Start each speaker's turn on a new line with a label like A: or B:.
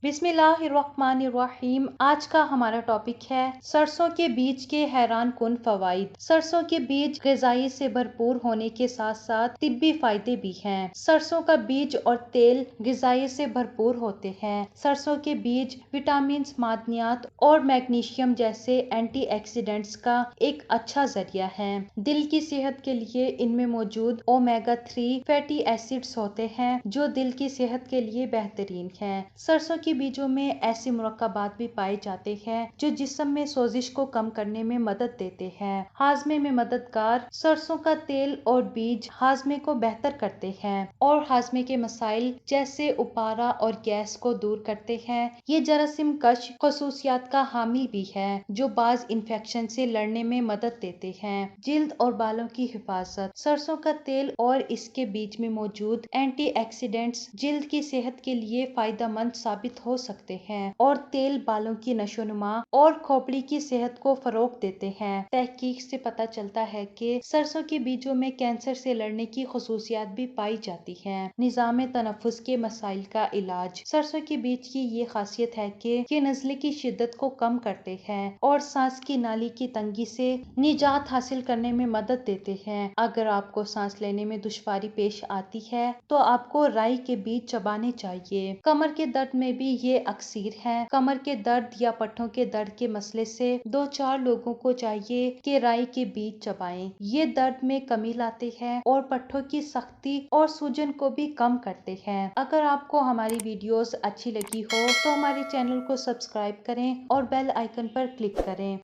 A: बिस्मिल्लाहिर्रहमानिर्रहीम। आज का हमारा टॉपिक है सरसों के बीज के हैरान कुन फवाइद। सरसों के बीज ग़िज़ाई से भरपूर होने के साथ साथ तिब्बी फायदे भी हैं। सरसों का बीज और तेल ग़िज़ाई से भरपूर होते हैं। सरसों के बीज विटामिन, मादनियात और मैग्नीशियम जैसे एंटीऑक्सीडेंट्स का एक अच्छा जरिया है। दिल की सेहत के लिए इनमें मौजूद ओमेगा 3 फैटी एसिड्स होते हैं जो दिल की सेहत के लिए बेहतरीन है। सरसों के बीजों में ऐसे मुरक्कबात भी पाए जाते हैं जो जिस्म में सोजिश को कम करने में मदद देते हैं। हाजमे में मददगार सरसों का तेल और बीज हाजमे को बेहतर करते हैं और हाजमे के मसाइल जैसे उपारा और गैस को दूर करते हैं। ये जरासीम कश खसूसियात का हामिल भी है जो बाज इन्फेक्शन से लड़ने में मदद देते हैं। जिल्द और बालों की हिफाजत। सरसों का तेल और इसके बीज में मौजूद एंटीऑक्सीडेंट्स जिल्द की सेहत के लिए फायदेमंद साबित हो सकते हैं और तेल बालों की नशोनुमा और खोपड़ी की सेहत को फरोग देते हैं। तहकीक से पता चलता है कि सरसों के बीजों में कैंसर से लड़ने की खसूसियात भी पाई जाती हैं। निज़ाम तनफ़ुस के मसाइल का इलाज। सरसों के बीज की ये खासियत है कि ये नज़ले की शिद्दत को कम करते हैं और सांस की नाली की तंगी से निजात हासिल करने में मदद देते हैं। अगर आपको सांस लेने में दुश्वारी पेश आती है तो आपको राई के बीज चबाने चाहिए। कमर के दर्द में भी ये अक्सीर है। कमर के दर्द या पट्टों के दर्द के मसले से 2-4 लोगों को चाहिए कि राई के बीज चबाएं। ये दर्द में कमी लाते हैं और पट्टों की सख्ती और सूजन को भी कम करते हैं। अगर आपको हमारी वीडियोस अच्छी लगी हो तो हमारे चैनल को सब्सक्राइब करें और बेल आइकन पर क्लिक करें।